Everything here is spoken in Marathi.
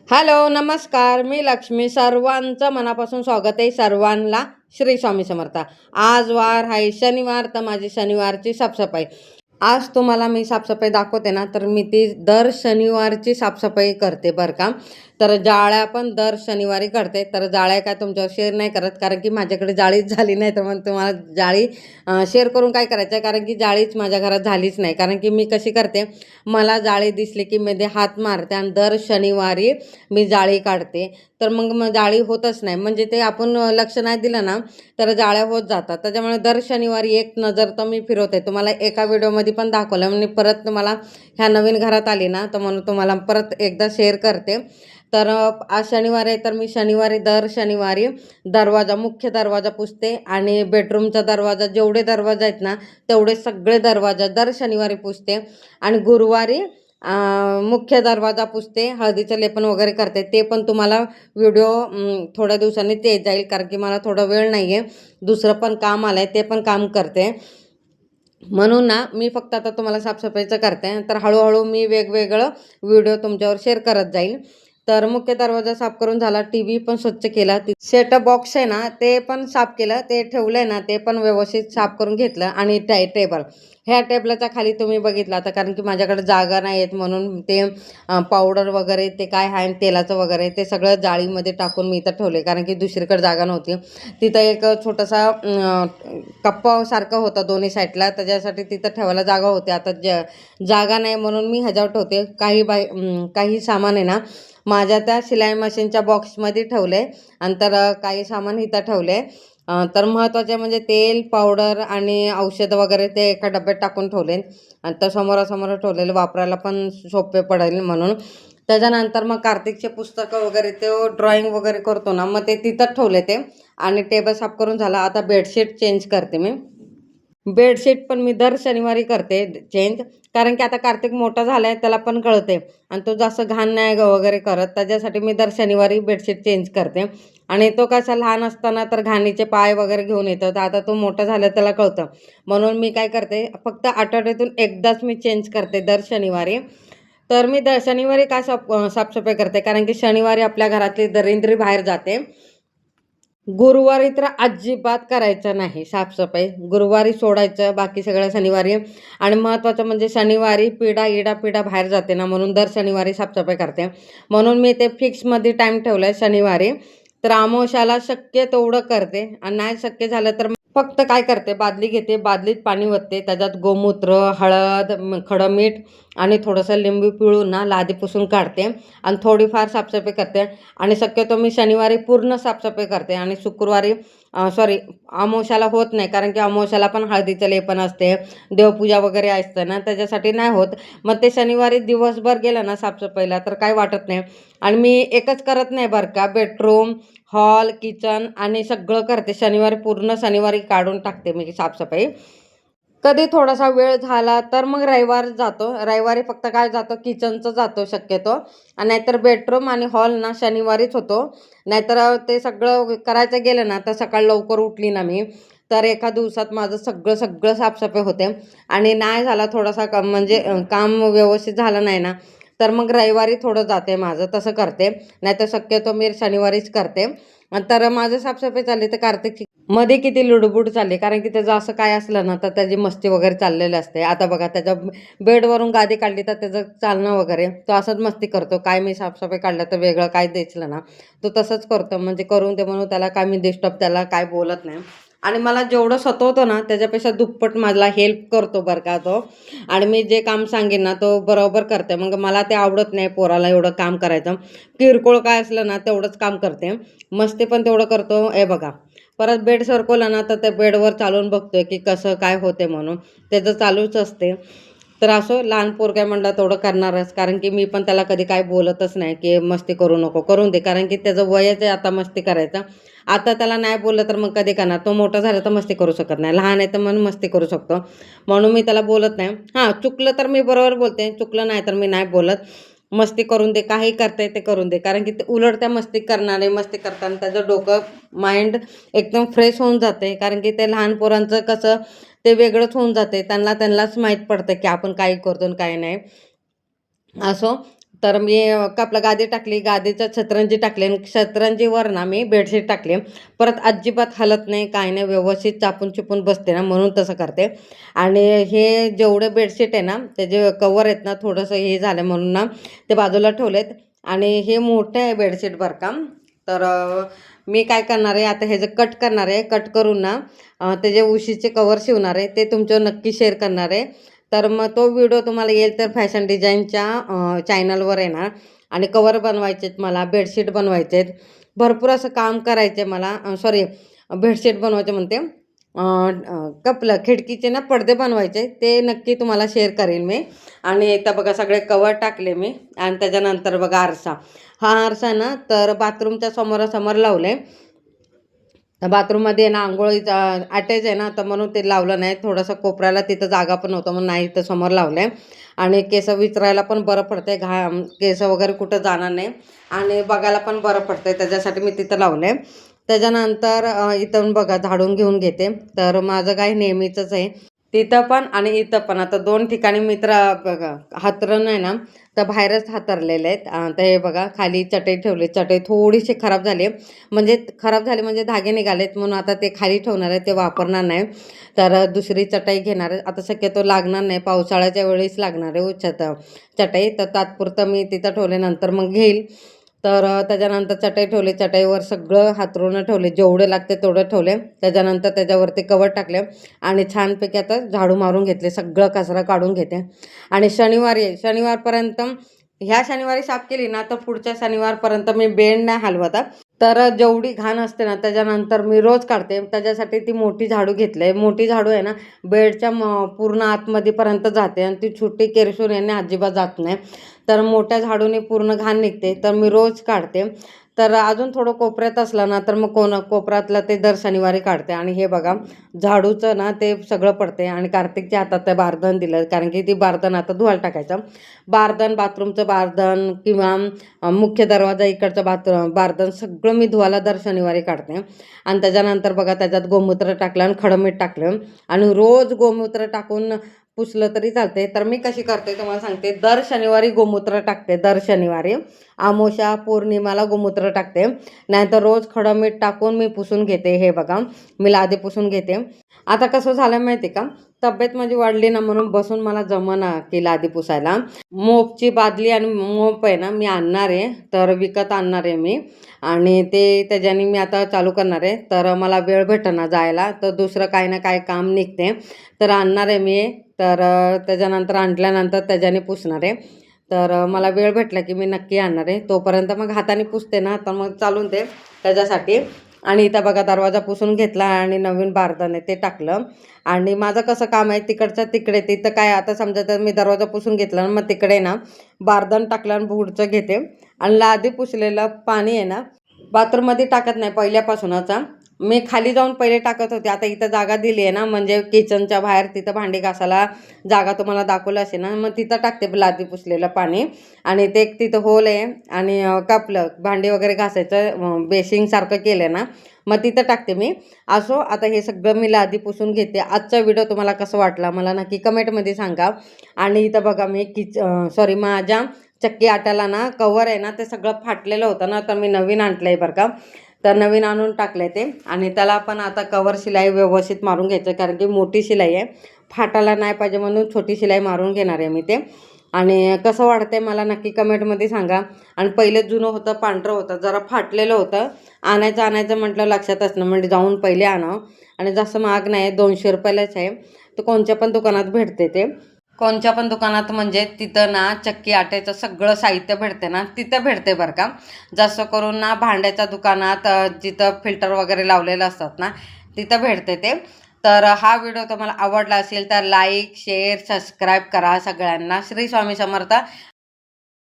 हॅलो, नमस्कार. मी लक्ष्मी. सर्वांचं मनापासून स्वागत आहे. सर्वांना श्री स्वामी समर्थ. आज वार आहे शनिवार, तर माझी शनिवारची साफसफाई. आज तुम्हाला मी साफसफाई दाखवते ना, तर मी ती दर शनिवारची साफसफाई करते बरं का. तर जाळ्या पण दर शनिवारी करते. तर जाळ्या काय तुमच्यावर शेअर नाही करत, कारण की माझ्याकडे जाळीच झाली नाही. तर मग तुम्हाला जाळी शेअर करून काय करायचं आहे, कारण की जाळीच माझ्या घरात झालीच नाही. कारण की मी कशी करते, मला जाळी दिसली की मी हात मारते आणि दर शनिवारी मी जाळी काढते. तर मग जाळी होतच नाही. म्हणजे ते आपण लक्ष नाही दिलं ना, तर जाळ्या होत जातात. त्याच्यामुळे दर शनिवारी एक नजर तर मी फिरवते. तुम्हाला एका व्हिडिओमध्ये पण दाखवलं. मी परत तुम्हाला ह्या नवीन घरात आली ना, तर म्हणून तुम्हाला परत एकदा शेअर करते. तर आज शनिवार आहे, तर मी दर शनिवारी मुख्य दरवाजा पुसते आणि बेडरूमचा दरवाजा, जेवढे दरवाजा आहेत ना, तेवढे सगळे दरवाजा दर शनिवारी पुसते. आणि गुरुवारी मुख्य दरवाजा पुसते, हळदीचं लेपन वगैरे करते. ते पण तुम्हाला व्हिडिओ थोड्या दिवसांनी ते जाईल, कारण की मला थोडा वेळ नाही आहे. दुसरं पण काम आलं आहे, ते पण काम करते. म्हणून ना, मी फक्त आता तुम्हाला साफसफाईचं करते. तर हळूहळू मी वेगवेगळं व्हिडिओ तुमच्यावर शेअर करत जाईल. तर मुख्य दरवाजा साफ करून झाला, टी व्ही पण स्वच्छ केला, सेटअप बॉक्स आहे ना ते पण साफ केलं, ते ठेवलंय ना ते पण व्यवस्थित साफ करून घेतलं. आणि टेबल, ह्या टेबलाच्या खाली तुम्ही बघितलं आता, कारण की माझ्याकडे जागा नाही आहेत, म्हणून ते पावडर वगैरे ते काय आहे तेलाचं वगैरे ते सगळं जाळीमध्ये टाकून मी इथं ठेवले, कारण की दुसरीकडे जागा नव्हती. तिथं एक छोटासा कप्पासारखं होतं दोन्ही साईडला, त्याच्यासाठी तिथं ठेवायला जागा होती. आता जागा नाही, म्हणून मी ह्याच्यावर ठेवते. काही सामान आहे ना माझ्या त्या शिलाई मशीनच्या बॉक्समध्ये ठेवले, आणि तर काही सामान इथं ठेवले. तर महत्त्वाचे म्हणजे तेल, पावडर आणि औषधं वगैरे ते एका डब्यात टाकून ठेवले, आणि तर समोरासमोर ठेवलेले, वापरायला पण सोपे पडेल म्हणून. त्याच्यानंतर मग कार्तिकचे पुस्तकं वगैरे, ते ड्रॉइंग वगैरे करतो ना, मग ते तिथंच ठेवले ते. आणि टेबल साफ करून झाला. आता बेडशीट चेंज करते मी. बेडशीट पण मी दर शनिवारी करते चेंज, कारण की आता कार्तिक मोठा झाला आहे, त्याला पण कळते आणि तो जास्त घाण नाही वगैरे करत. त्याच्यासाठी मी दर शनिवारी बेडशीट चेंज करते. आणि तो कसा लहान असताना तर घाणीचे पाय वगैरे घेऊन येतो, तर आता तो मोठा झाला त्याला कळतं. म्हणून मी काय करते, फक्त आठवड्यातून एकदाच मी चेंज करते दर शनिवारी. तर मी दर शनिवारी काय साफसफाई करते, कारण की शनिवारी आपल्या घरातली दरिंद्री बाहेर जाते. गुरुवारी तर अजिबात करायचं नाही साफसफाई. गुरुवारी सोडायचं, बाकी सगळ्या शनिवारी. आणि महत्त्वाचं म्हणजे शनिवारी पिढा बाहेर जाते ना, म्हणून दर शनिवारी साफसफाई करते. म्हणून मी ते फिक्समध्ये टाईम ठेवला आहे शनिवारी. तर अमावास्याला शक्य तेवढं करते, आणि नाही शक्य झालं तर फक्त काय करते, बादली घेते, बादलीत पाणी ओतते, त्याच्यात गोमूत्र, हळद, खडं मीठ आणि थोडंसं लिंबू पिळून ना लादी पुसून काढते, आणि थोडीफार साफसफाई करते. आणि शक्यतो मी शनिवारी पूर्ण साफसफाई करते, आणि शुक्रवारी अमावास्याला होत नाही, कारण की अमावास्याला पण हळदीचं लेपन असते, देवपूजा वगैरे असते ना, त्याच्यासाठी नाही होत. मग ते शनिवारी दिवसभर गेलं ना साफसफाईला, तर काय वाटत नाही. आणि मी एकच करत नाही बरं का, बेडरूम, हॉल, किचन आणि सगळं करते शनिवारी. पूर्ण शनिवारी काढून टाकते मी साफसफाई. कधी थोडासा वेळ झाला तर मग रविवार जातो. रविवारी फक्त काय जातो, किचनचं जातो शक्यतो, आणि नाहीतर बेडरूम आणि हॉल ना शनिवारीच होतो. नाहीतर ते सगळं करायचं गेलं ना, तर सकाळी लवकर उठली ना मी, तर एका दिवसात माझं सगळं सगळं साफसफाई होते. आणि नाही झाला थोडासा म्हणजे काम व्यवस्थित झालं नाही ना, तर मग रविवारी थोडं जाते माझं, तसं करते. नाहीतर शक्यतो मी शनिवारीच करते. तर माझं साफसफाई चालली तर कार्तिकची मध्ये किती लुडबुड चालली, कारण की त्याचं असं काय असलं ना, तर त्याची मस्ती वगैरे चाललेली असते. आता बघा, त्याच्या बेडवरून गादी काढली तर त्याचं चालणं वगैरे, तो असंच मस्ती करतो. काय मी साफसफाई काढलं तर वेगळं काय दिसलं ना, तो तसंच करतो. म्हणजे करून दे म्हणून त्याला काय मी डिस्टर्ब त्याला काय बोलत नाही. आणि मला जेवढं सतवतो ना, त्याच्यापेक्षा दुप्पट मला हेल्प करतो बरं का तो. आणि मी जे काम सांगेन ना, तो बरोबर करते. मग मला ते आवडत नाही पोराला एवढं काम करायचं. किरकोळ काय असलं ना, तेवढंच काम करते. मस्ती पण तेवढं करतो. हे बघा, परत बेड सरकवला ना, तर त्या बेडवर चालून बघतोय की कसं काय होते म्हणून, त्याचं चालूच असते. तर असं लहान पोरगं आहे म्हणलं तेवढं करणारच, कारण की मी पण त्याला कधी काय बोलतच नाही की मस्ती करू नको, करून दे, कारण की त्याचं वयच आहे आता मस्ती करायचं. आता त्याला नाही बोललं तर मग कधी करणार, तो मोठा झाला तर मस्ती करू शकत नाही, लहान आहे तर म्हणून मस्ती करू शकतो. म्हणून मी त्याला बोलत नाही. हां, चुकलं तर मी बरोबर बोलते, चुकलं नाही तर मी नाही बोलत. मस्ती करून दे, काही करते ते करून दे, कारण की ते उलट त्या मस्ती करणारे, मस्ती करताना त्याचं डोकं, माइंड एकदम फ्रेश होऊन जाते. कारण की ते लहान पोरांचं कसं ते वेगळंच होऊन जाते, त्यांनाच माहीत पडतं की आपण काय करतो आणि काय नाही. असो, तर मी आपलं गादी टाकली, गादीचं सतरंजी टाकली आणि सतरंजीवर ना मी बेडशीट टाकली. परत अजिबात हलत नाही, काही नाही, व्यवस्थित चापून-चुपून बसते ना, म्हणून तसं करते. आणि हे जेवढे बेडशीट आहे ना, त्याचे कवर आहेत ना, थोडंसं हे झालं म्हणून ना ते बाजूला ठेवलेत. आणि हे मोठं आहे बेडशीट बरं का. तर मी काय करणार आहे आता, हे जे कट करणार आहे, कट करून ना त्याचे उशीचे कवर शिवणार आहे, ते तुमच्यावर नक्की शेअर करणार आहे. तर मग तो व्हिडिओ तुम्हाला येईल तर फॅशन डिझाईनच्या चॅनलवर येणार. आणि कवर बनवायचे आहेत मला, बेडशीट बनवायचे आहेत, भरपूर असं काम करायचं आहे मला. सॉरी, बेडशीट बनवायचे म्हणते, कपलं खिडकीचे ना पडदे बनवायचे, ते नक्की तुम्हाला शेअर करेन मी. आणि इथं बघा सगळे कवर टाकले मी. आणि त्याच्यानंतर बघा आरसा, हा आरसा ना तर बाथरूमच्या समोरासमोर लावले. बाथरूममध्ये ना अंघोळीचा अटॅच आहे ना, तर म्हणून ते लावलं नाही. थोडंसं कोपऱ्याला तिथं जागा पण नव्हतं म्हणून नाही, इथं समोर लावलं आहे. आणि केस विचरायला पण बरं पडतंय, केस वगैरे कुठं जाणार नाही आणि बघायला पण बरं पडतंय, त्याच्यासाठी मी तिथं लावलं आहे. त्याच्यानंतर इथून बघा झाडून घेऊन घेते. तर माझं काय नेहमीचंच आहे तिथं पण आणि इथं पण. आता 2 ठिकाणी मित्र बघा हातरण आहे ना, तर बाहेरच हातरलेले आहेत. तर हे बघा खाली चटई ठेवली, चटई थोडीशी खराब झाली, म्हणजे खराब झाली म्हणजे धागे निघालेत म्हणून आता ते खाली ठेवणार आहे, ते वापरणार नाही. तर दुसरी चटई घेणार आहे. आता शक्यतो लागणार नाही, पावसाळ्याच्या वेळेस लागणार आहे चटई. तर तात्पुरतं मी तिथं ठेवले, नंतर मग घेईल. तर त्याच्यानंतर चटई ठेवली, चटईवर सगळं हातरून ठेवले, जेवढे लागते तेवढं ठेवले. त्याच्यानंतर त्याच्यावरती कवर टाकले आणि छानपैकी आता झाडू मारून घेतले, सगळं कचरा काढून घेते. आणि शनिवारपर्यंत, ह्या शनिवारी साफ केली ना तर पुढच्या शनिवारपर्यंत मी बेड नाही हलवत. तर जेवढी घाण असते ना त्याच्यानंतर मी रोज काढते. त्याच्यासाठी ती मोठी झाडू घेतली आहे. मोठी झाडू आहे ना बेडच्या पूर्ण आतमध्येपर्यंत जाते आणि ती छोटी केरसून याने अजिबात जात नाही. तर मोठ्या झाडूने पूर्ण घाण निघते, तर मी रोज काढते. तर अजून थोडं कोपऱ्यात असलं ना तर मग कोपऱ्यातलं ते दर शनिवारी काढते. आणि हे बघा झाडूचं ना ते सगळं पडते. आणि कार्तिकच्या हातात ते बारदन दिलं, कारण की ती बारदन आता धुवायला टाकायचं. बारदन, बाथरूमचं बारदन किंवा मुख्य दरवाजा इकडचं बारदन सगळं मी धुवायला दर शनिवारी काढते. आणि त्याच्यानंतर बघा त्याच्यात गोमूत्र टाकलं आणि खडं मीठ टाकलं आणि रोज गोमूत्र टाकून पुसलं तरी चालते. तर मी कशी करते तुम्हाला सांगते, दर शनिवारी गोमूत्र टाकते, दर शनिवारी अमावस्या पौर्णिमाला गोमूत्र टाकते. नाहीतर रोज खडं मीठ टाकून मी पुसून घेते. हे बघा मी लादी पुसून घेते. आता कसं झालं माहिती का, तब्येत माझी वाढली ना म्हणून बसून मला जमना की लादी पुसायला. मोपची बादली आणि मोप आहे ना मी आणणार आहे, तर विकत आणणार आहे मी. आणि ते त्याच्याने मी आता चालू करणार आहे. तर मला वेळ भेटेना जायला, तर दुसरं काही ना काही काम निघते, तर आणणार आहे मी. तर त्याच्यानंतर आणल्यानंतर त्याच्याने पुसणार आहे. तर मला वेळ भेटला की मी नक्की आणणार आहे. तोपर्यंत मग हाताने पुसते ना, तर मग चालून दे त्याच्यासाठी. आणि इथं बघा दरवाजा पुसून घेतला आणि नवीन बारदान आहे ते टाकलं. आणि माझं कसं काम आहे, तिकडचं तिकडे, तिथं काय आता समजा तर मी दरवाजा पुसून घेतला मग तिकडे ना बारदान टाकलं आणि पुढचं घेते. आणि लादी पुसलेलं पाणी आहे ना बाथरूममध्ये टाकत नाही पहिल्यापासूनच. मी खाली जाऊन पहिले टाकत होते, आता इथं जागा दिली आहे ना, म्हणजे किचनच्या बाहेर तिथं भांडी घासायला जागा तुम्हाला दाखवलं असेल ना, मग तिथं टाकते लादी पुसलेलं पाणी. आणि ते तिथं होल आहे आणि कापलं भांडी वगैरे घासायचं बेसिंगसारखं केलं ना, मग तिथं टाकते मी. असो, आता हे सगळं मी लादी पुसून घेते. आजचा व्हिडिओ तुम्हाला कसं वाटला मला नक्की कमेंटमध्ये सांगा. आणि इथं बघा मी सॉरी माझ्या चक्की आट्याला ना कवर आहे ना ते सगळं फाटलेलं होतं ना, तर मी नवीन आणलं आहे बरं का. तर नवीन आणून टाकलं ते. आणि त्याला पण आता कवर शिलाई व्यवस्थित मारून घ्यायचं, कारण की मोठी शिलाई आहे, फाटायला नाही पाहिजे म्हणून छोटी शिलाई मारून घेणार आहे मी ते. आणि कसं वाटतंय मला नक्की कमेंटमध्ये सांगा. आणि पहिले जुनं होतं, पांढरं होतं, जरा फाटलेलं होतं. आणायचं म्हटलं लक्षातच नाही, म्हणजे जाऊन पहिले आणावं. आणि जास्त महाग नाही, 200 रुपयालाच आहे. तर कोणत्या पण दुकानात भेटते ते. कोणत्या पण दुकानात म्हणजे तिथं ना चक्की आट्याचं सगळं साहित्य भेटते ना, तिथं भेटते बरं का. जास्त करून ना भांड्याच्या दुकानात जिथं फिल्टर वगैरे लावलेलं असतात ना तिथं भेटते ते. तर हा व्हिडिओ तुम्हाला आवडला असेल तर लाईक, शेअर, सबस्क्राईब करा सगळ्यांना. श्री स्वामी समर्थ.